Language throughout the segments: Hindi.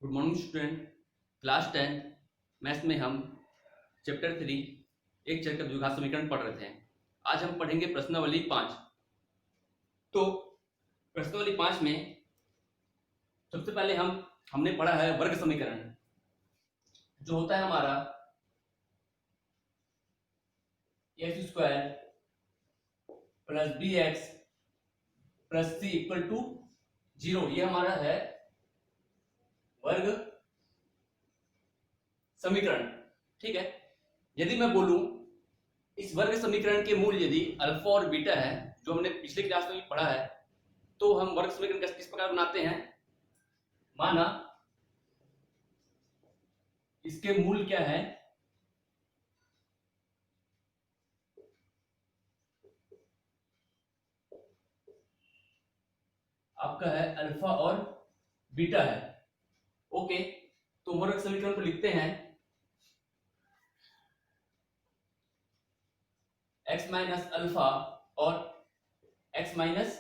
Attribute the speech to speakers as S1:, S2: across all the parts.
S1: Good morning student. Class 10 maths में हम चैप्टर 3 एक चर का द्विघात समीकरण पढ़ रहे थे। आज हम पढ़ेंगे प्रश्नावली 5। तो प्रश्नावली 5 में सबसे पहले हमने पढ़ा है वर्ग समीकरण, जो होता है हमारा x square plus b x plus c equal to 0। ये हमारा है वर्ग समीकरण। ठीक है, यदि मैं बोलूं इस वर्ग समीकरण के मूल यदि अल्फा और बीटा है, जो हमने पिछले क्लास में भी पढ़ा है, तो हम वर्ग समीकरण किस प्रकार बनाते हैं। माना इसके मूल क्या है, आपका है अल्फा और बीटा है। ओके, तो वर्ग समीकरण को लिखते हैं x माइनस अल्फा और x minus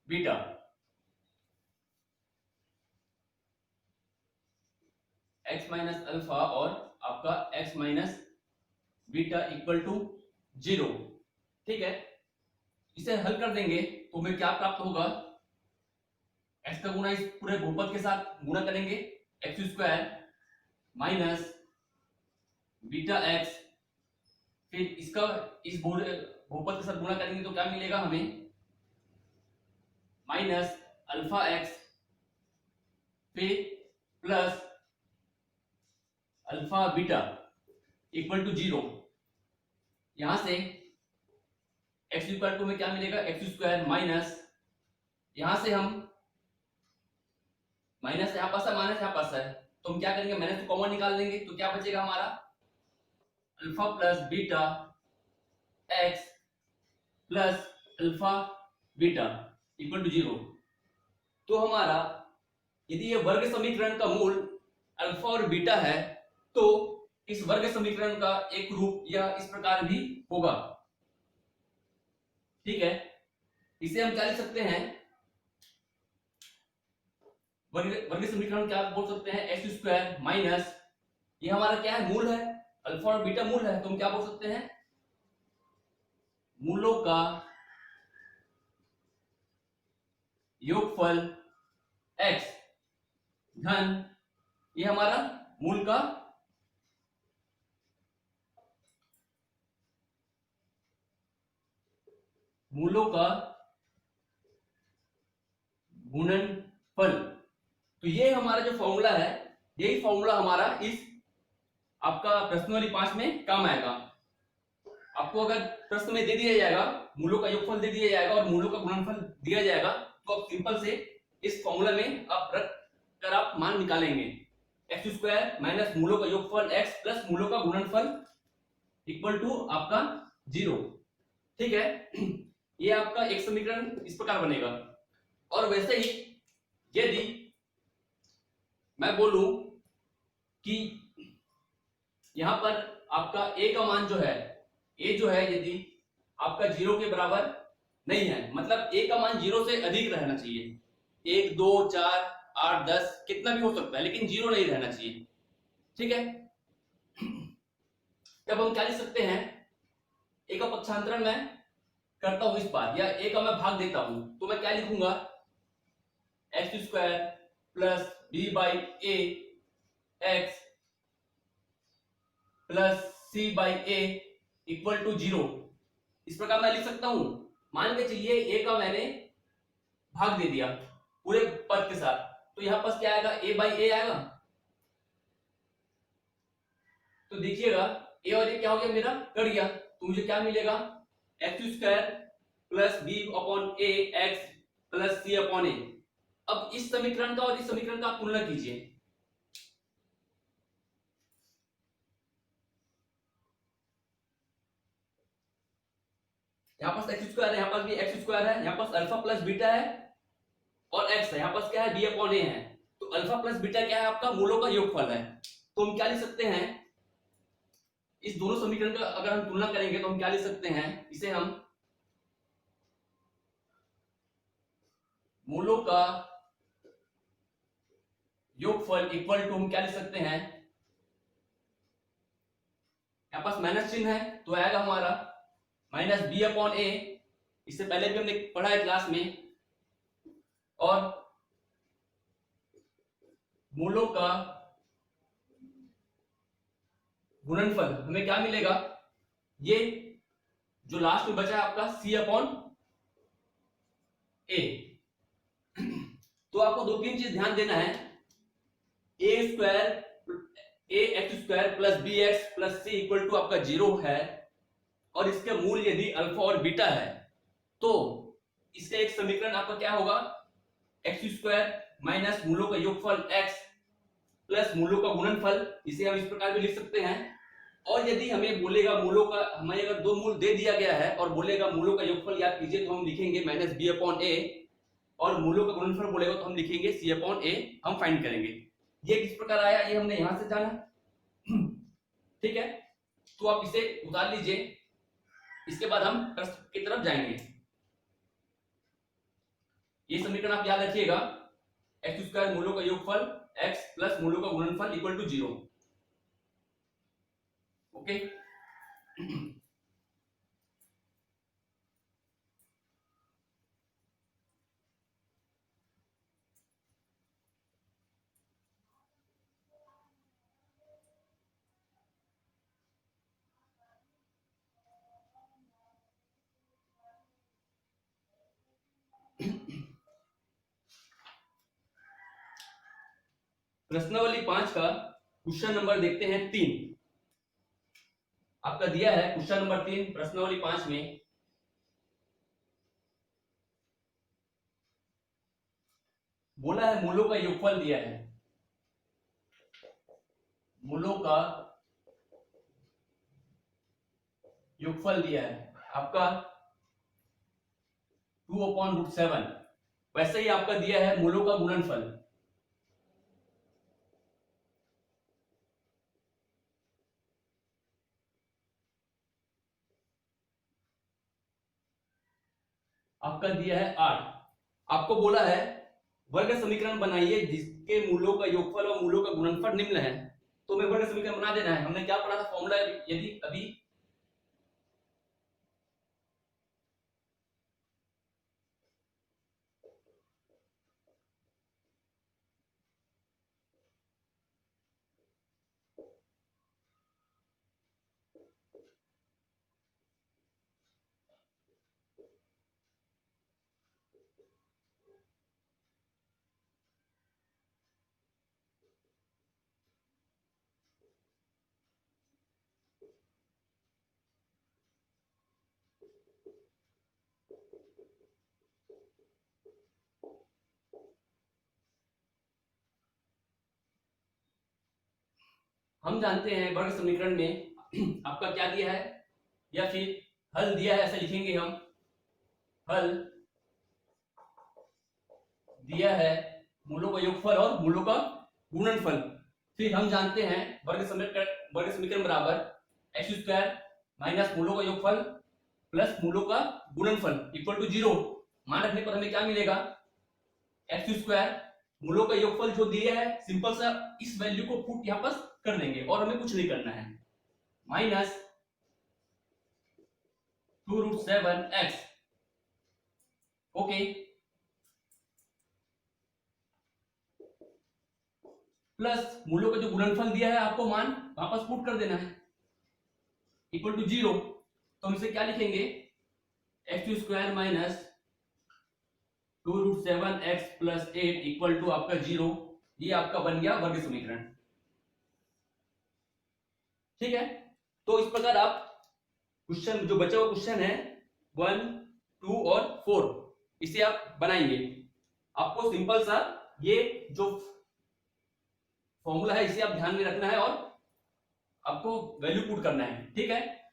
S1: beta. x minus alpha और आपका x minus beta equal to 0। ठीक है, इसे हल कर देंगे तो हमें क्या प्राप्त होगा। x का गुणा इस पूरे बहुपद के साथ गुणा करेंगे, x square minus beta x, फिर इसका इस बहुपद के साथ गुणा करेंगे तो क्या मिलेगा हमें, माइनस अल्फा एक्स फिर plus alpha beta equal to 0। यहां से एक्स इक्वल टू में क्या मिलेगा, एक्स स्क्वायर माइनस, यहां से हम माइनस यहां पास है माइनस यहां पास है, तो हम क्या करेंगे, माइनस तो कॉमन निकाल देंगे, तो क्या बचेगा हमारा alpha plus beta x plus alpha beta equal to 0। तो हमारा यदि ये वर्ग समीकरण का मूल अल्फा और बीटा है, तो इस वर्ग समीकरण का एक रूप या इस प्रकार भी होगा। ठीक है, इसे हम क्या लिख सकते हैं, वर्ग समीकरण क्या बोल सकते हैं, एक्स स्क्वायर माइनस, ये हमारा क्या है, मूल है, अल्फा और बीटा मूल है, तो हम क्या बोल सकते हैं, मूलों का योगफल x धन, ये हमारा मूल का मूलों का गुणनफल। तो ये हमारा जो फॉर्मूला है, यही फॉर्मूला हमारा इस आपका प्रश्नावली 5 में काम आएगा। आपको अगर प्रश्न में दे दिया जाएगा, मूलों का योगफल दे दिया जाएगा और मूलों का गुणनफल दिया जाएगा, तो आप सिंपल से इस फॉर्मूला में आप रख कर आप मान निकालेंगे, एक्स स्क्वायर माइनस मूलों का योगफल x प्लस मूलों का गुणनफल इक्वल टू आपका 0। ठीक है, ये आपका एक समीकरण इस प्रकार बनेगा। और वैसे ही यदि मैं बोलूं कि यहां पर आपका a का मान जो है, a जो है यदि आपका 0 के बराबर नहीं है, मतलब a का मान 0 से अधिक रहना चाहिए, 1 2 4 8 10 कितना भी हो सकता है, लेकिन 0 नहीं रहना चाहिए। ठीक है, तब हम क्या लिख सकते हैं, a का पक्षांतरण मैं करता हूं इस बार, या a का मैं भाग देता हूं, तो मैं क्या लिखूंगा, x square plus b by a x plus c by a equal to 0। इस प्रकार मैं लिख सकता हूं। मान के चलिए a का मैंने भाग दे दिया पूरे पद के साथ, तो यहां पास क्या आएगा, a बाई ए आएगा। तो देखिएगा a और a क्या हो गया, मेरा कट गया, तो मुझे क्या मिलेगा, x square plus b upon a x plus c upon a. अब इस समीकरण का और इस समीकरण का आप तुलना कीजिए, यहां पास एक्स स्क्वायर है, यहां पास भी एक्स स्क्वायर है, यहां पास अल्फा प्लस बीटा है और एक्स है, यहां पास क्या है, बी अपॉन ए है। तो अल्फा प्लस बीटा क्या है, आपका मूलों का योगफल है। तो हम क्या लिख सकते हैं, इस दोनों समीकरण का अगर हम तुलना करेंगे तो हम क्या लिख सकते हैं, इसे हम मूलों का योगफल इक्वल टू हम क्या लिख सकते हैं, यहाँ पास माइनस चिन्ह है तो आएगा हमारा माइनस बी अपॉन ए, इससे पहले भी हमने पढ़ा है क्लास में, और मूलों का गुणनफल हमें क्या मिलेगा, ये जो लास्ट में बचा है आपका सी अपॉन ए। तो आपको दो तीन चीज ध्यान देना है, a square a x square plus b x plus c equal to आपका 0 है, और इसके मूल यदि अल्फा और बीटा है तो इसका एक समीकरण आपका क्या होगा, एक्स स्क्वायर माइनस मूलों का योगफल एक्स प्लस मूलों का गुणनफल, इसे हम इस प्रकार भी लिख सकते हैं। और यदि हमें बोलेगा मूलों का, हमें अगर दो मूल दे दिया गया है और बोलेगा मूलों का योगफल याद कीजिए, तो हम लिखेंगे माइनस बी अपॉन ए, और मूलों का गुणनफल बोलेगा तो हम लिखेंगे सी अपॉन ए, हम फाइंड करेंगे। ये किस प्रकार आया ये हमने यहां से जाना, ठीक है। तो आप इसे उतार लीजिए, इसके बाद हम प्रश्न की तरफ जाएंगे। ये समीकरण आप याद रखिएगा, एक्स स्क्वायर मूलों का योगफल एक्स प्लस मूलों का गुणनफल इक्वल टू 0। ओके प्रश्नावली 5 का क्वेश्चन नंबर देखते हैं 3। आपका दिया है क्वेश्चन नंबर 3 प्रश्नावली 5 में, बोला है मूलों का योगफल दिया है, मूलों का योगफल दिया है आपका 2/√7। वैसे ही आपका दिया है मूलों का गुणनफल, आपका दिया है 8। आपको बोला है वर्ग समीकरण बनाइए जिसके मूलों का योगफल और मूलों का गुणनफल निम्न है। तो हमें वर्ग समीकरण बना देना है। हमने क्या पढ़ा था फॉर्मूला, यदि अभी हम जानते हैं वर्ग समीकरण में आपका क्या दिया है, या फिर हल दिया है, ऐसा लिखेंगे हम, हल दिया है मूलों का योगफल और मूलों का गुणनफल। फिर हम जानते हैं वर्ग समीकरण बराबर एक्स स्क्वायर माइनस मूलों का योगफल प्लस मूलों का गुणनफल इक्वल टू 0। मान रखने पर हमें क्या मिलेगा, एक्स स्क्वायर मूलों का योगफल जो दिया है, सिंपल सा इस वैल्यू को पुट यहां पर कर देंगे और हमें कुछ नहीं करना है, माइनस 2√7x। ओके, प्लस मूलों का जो गुणनफल दिया है आपको मान वापस पुट कर देना है इक्वल टू 0। तो हम इसे क्या लिखेंगे, एक्स स्क्वायर माइनस 2√7x प्लस 8 इक्वल टू आपका 0। ये आपका बन गया वर्ग समीकरण, ठीक है। तो इस प्रकार आप क्वेश्चन जो बचा हुआ क्वेश्चन है 1, 2 और 4 इसे आप बनाएंगे। आपको सिंपल सा ये जो फॉर्मूला है इसे आप ध्यान में रखना है और आपको वैल्यू पुट करना है, ठीक है।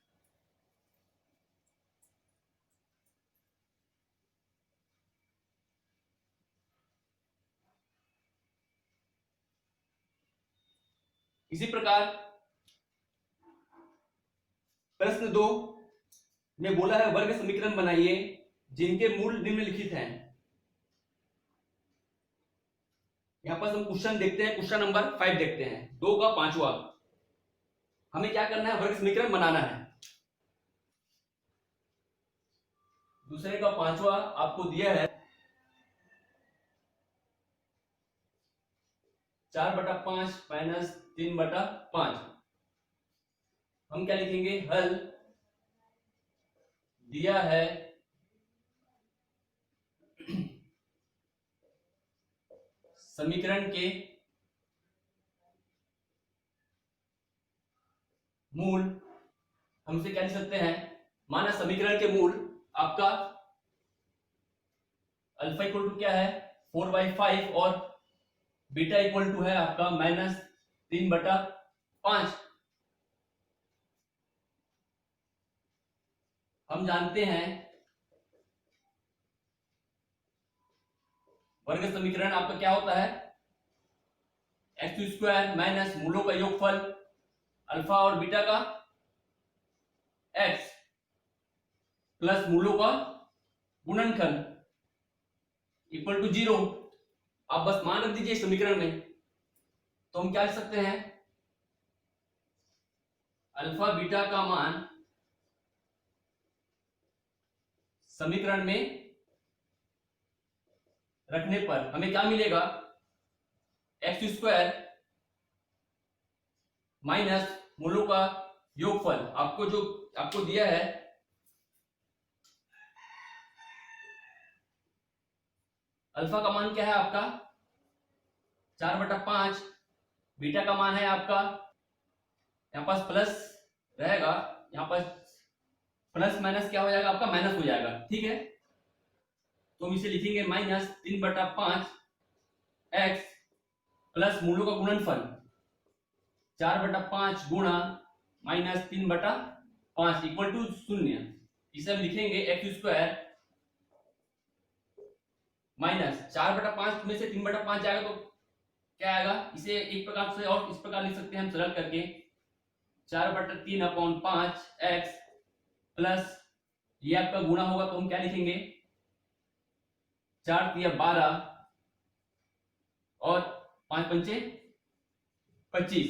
S1: इसी प्रकार प्रश्न 2 में बोला है वर्ग समीकरण बनाइए जिनके मूल निम्नलिखित हैं। यहाँ पर हम क्वेश्चन देखते हैं, क्वेश्चन नंबर 5 देखते हैं, 2 का 5वां। हमें क्या करना है, वर्ग समीकरण बनाना है। दूसरे का 5वां आपको दिया है 4/5 माइनस 3/5। हम क्या लिखेंगे, हल दिया है समीकरण के मूल। हमसे क्या लिख सकते हैं, माना समीकरण के मूल आपका अल्फा इक्वल टू क्या है 4/5 और बीटा इक्वल टू है आपका -3/5। हम जानते हैं वर्ग समीकरण आपका क्या होता है, x² माइनस मूलों का योगफल अल्फा और बीटा का x प्लस मूलों का गुणनखंड इक्वल टू 0। आप बस मान रख दीजिए समीकरण में, तो हम क्या लिख सकते हैं, अल्फा बीटा का मान समीकरण में रखने पर हमें क्या मिलेगा, x² माइनस मूलों का योगफल। आपको दिया है अल्फा का मान क्या है आपका 4/5, बीटा का मान है आपका, यहां पास प्लस रहेगा, यहां पास प्लस माइनस क्या हो जाएगा आपका माइनस हो जाएगा, ठीक है। तो हम इसे लिखेंगे -3/5 x प्लस मूलों का गुणनफल 4/5 गुणा -3/5 इक्वल टू 0। इसे हम लिखेंगे x² माइनस 4/5 में से 3/5 जाएगा तो क्या आएगा, इसे एक प्रकार से और इस प्रकार लिख सकते हैं हम सरल करके 4/3/5 x प्लस ये आपका गुणा होगा तो हम क्या लिखेंगे 4 × 12 और 5 × 5 = 25।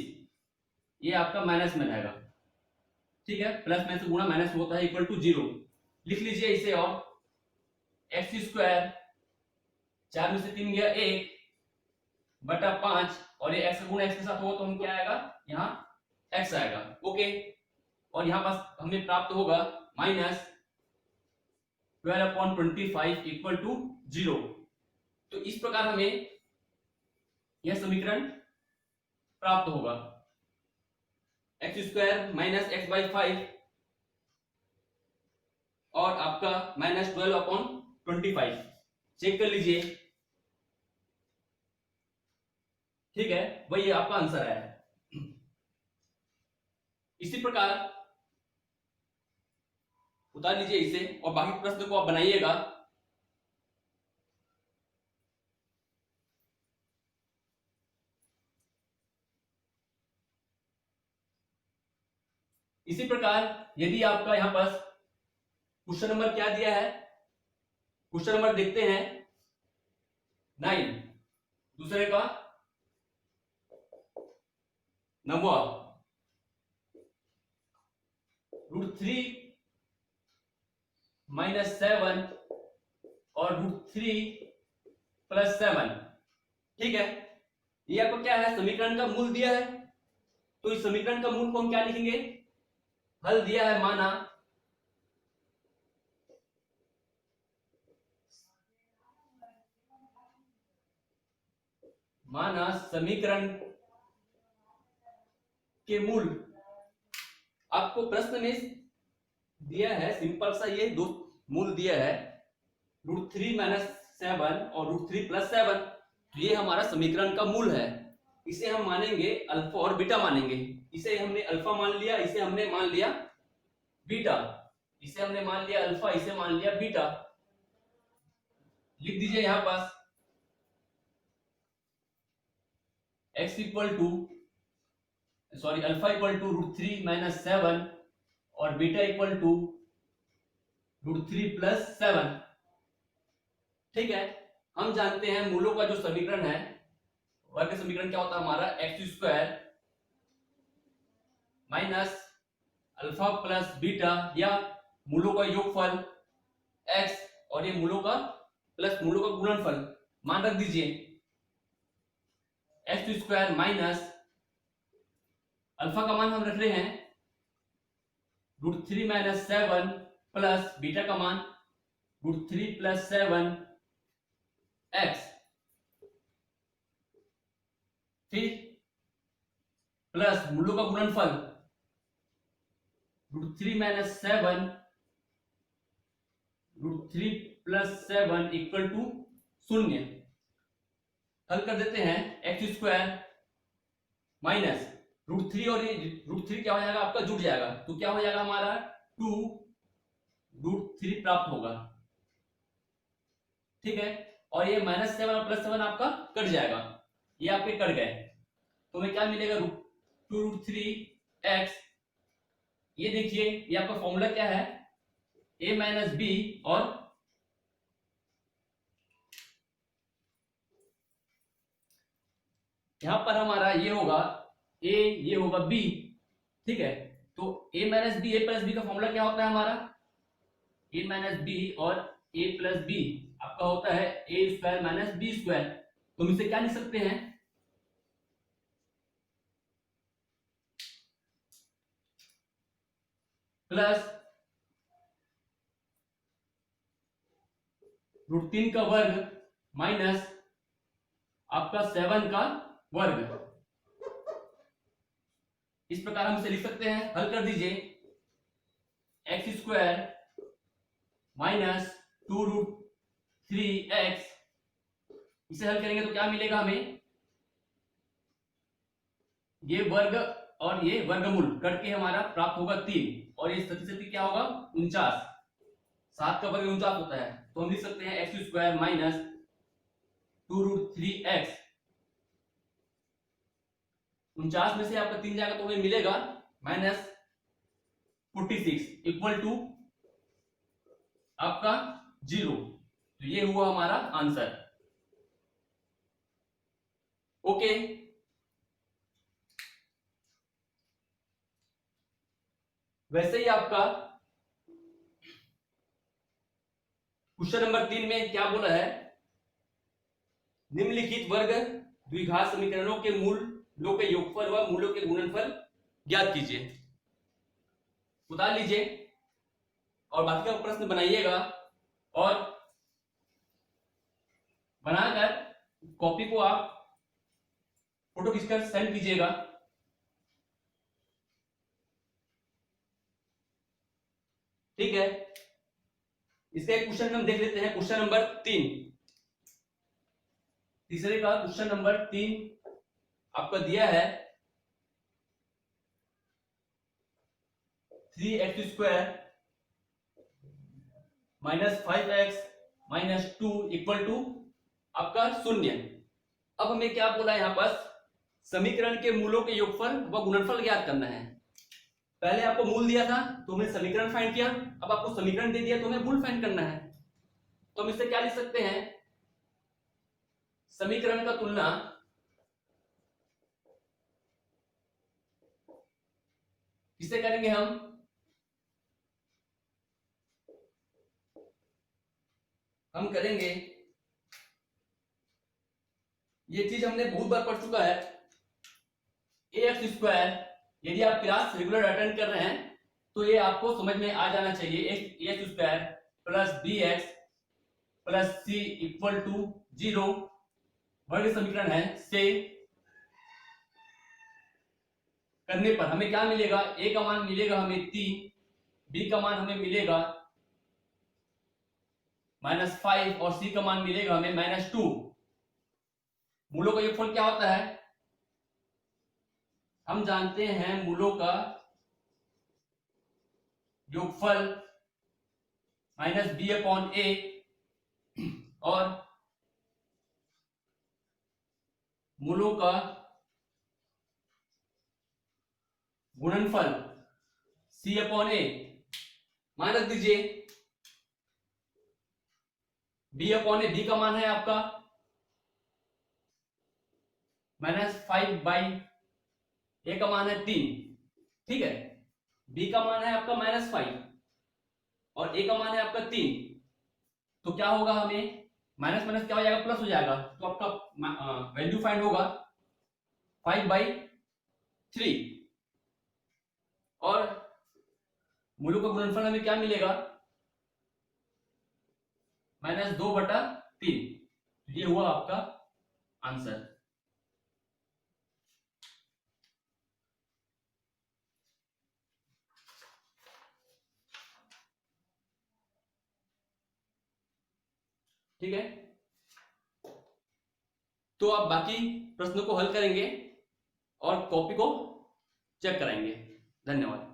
S1: ये आपका माइनस में रहेगा, ठीक है। प्लस में से गुणा माइनस होता है इक्वल टू 0। लिख लीजिए इसे, और x² 4 में से 3 गया 1/5 और ये x गुणा x के साथ होगा तो हम क्या आएगा, यहाँ x आएगा, ओके। और यहाँ पास हमें प्राप्त होगा -12/25 इक्वल टू 0। तो इस प्रकार हमें यह समीकरण प्राप्त होगा, x² माइनस x/5 और आपका -12/25। चेक कर लीजिए, ठीक है, वही आपका आंसर है। इसी प्रकार उतार लीजिए इसे और बाकी प्रश्न को आप बनाइएगा। इसी प्रकार यदि आपका यहां पास क्वेश्चन नंबर क्या दिया है, क्वेश्चन नंबर देखते हैं 9, दूसरे का 9वां, √3 - 7 और √3 + 7, ठीक है। ये आपको क्या है, समीकरण का मूल दिया है, तो इस समीकरण का मूल को हम क्या लिखेंगे, हल दिया है, माना समीकरण के मूल आपको प्रश्न में दिया है, सिंपल सा ये दो मूल दिया है, √3 - 7 और √3 + 7। तो ये हमारा समीकरण का मूल है। इसे हम मानेंगे अल्फा और बीटा मानेंगे। इसे हमने अल्फा मान लिया, इसे हमने मान लिया बीटा, इसे हमने मान लिया अल्फा, इसे मान लिया बीटा। लिख दीजिए यहां पास x equal to alpha equal to √3 - 7 और बीटा इक्वल टू √3 + 7, ठीक है। हम जानते हैं मूलों का जो समीकरण है वर्ग समीकरण क्या होता है हमारा, x square minus alpha plus beta या मूलों का योगफल x और ये मूलों का प्लस मूलों का गुणनफल मान रख दीजिए, एक्स स्क्वायर माइनस अल्फा का मान हम रख रहे हैं √3 माइनस 7 प्लस बीटा का मान √3 प्लस 7 x, फिर प्लस मूलों का गुणनफल √3 माइनस 7 √3 प्लस 7 इक्वल टू 0। हल कर देते हैं, एक्स स्क्वायर माइनस √3 और ये √3 क्या हो जाएगा आपका, जुड़ जाएगा, तो क्या हो जाएगा हमारा 2 √3 प्राप्त होगा, ठीक है। और ये -7 और +7 आपका कट जाएगा, ये आपके कट गए, तो हमें क्या मिलेगा 2√3x। ये देखिए ये आपका फॉर्मूला क्या है, a माइनस बी, और यहां पर हमारा ये होगा a, ये होगा b, ठीक है। तो a minus b, a plus b का फॉर्मूला क्या होता है हमारा, a माइनस बी और a प्लस बी आपका होता है a square minus b square. तो हम इसे क्या लिख सकते हैं, प्लस √3 का वर्ग माइनस आपका 7 का वर्ग। इस प्रकार हम इसे लिख सकते हैं, हल कर दीजिए, एक्स स्क्वायर माइनस 2√3x, इसे हल करेंगे तो क्या मिलेगा हमें, ये वर्ग और ये वर्गमूल करके हमारा प्राप्त होगा 3, और ये सती क्या होगा 49, 7 का वर्ग 49 होता है। तो हम लिख सकते हैं एक्स स्क्वायर माइनस 2√3x, 49 में से आपका 3 जाएगा तो हमें मिलेगा -46 इक्वल टू आपका 0। तो ये हुआ हमारा आंसर, ओके। वैसे ही आपका क्वेश्चन नंबर 3 में क्या बोला है, निम्नलिखित वर्ग द्विघात समीकरणों के मूलों के योगफल व मूलों के गुणनफल ज्ञात कीजिए। उतार लीजिए और बाकी का प्रश्न बनाइएगा, और बनाकर कॉपी को आप फोटो खींचकर सेंड कीजिएगा। ठीक है, इसका एक क्वेश्चन हम देख लेते हैं, क्वेश्चन नंबर 3, तीसरे का क्वेश्चन नंबर 3 आपका दिया है 3x² minus 5x minus 2 equal to आपका 0। अब हमें क्या बोला यहां पर, समीकरण के मूलों के योगफल व गुणनफल ज्ञात करना है। पहले आपको मूल दिया था तो हमने समीकरण फाइंड किया, अब आपको समीकरण दे दिया तो हमें मूल फाइंड करना है। तो हम इससे क्या लिख सकते हैं, समीकरण का तुलना किससे करेंगे, हम करेंगे, ये चीज हमने बहुत बार पढ़ चुका है, ax²। यदि आप क्लास रेगुलर अटेंड कर रहे हैं तो ये आपको समझ में आ जाना चाहिए, ax² plus bx plus c equal to 0 वर्ग समीकरण है, से करने पर हमें क्या मिलेगा, a का मान मिलेगा हमें 3, b का मान हमें मिलेगा -5 और c का मान मिलेगा हमें -2। मूलों का योगफल क्या होता है, हम जानते हैं मूलों का योगफल -b/a और मूलों का गुणनफल c/a। मान रख दीजिए b/a, b का मान है आपका -5/, ए का मान है 3, ठीक है। बी का मान है आपका -5 और ए का मान है आपका 3, तो क्या होगा, हमें माइनस माइनस क्या हो जाएगा, प्लस हो जाएगा। तो आपका वैल्यू फाइंड होगा 5/3 और मूलों का गुणनफल हमें क्या मिलेगा, -2/3। ये हुआ आपका आंसर। ठीक है, तो आप बाकी प्रश्नों को हल करेंगे और कॉपी को चेक कराएंगे। धन्यवाद।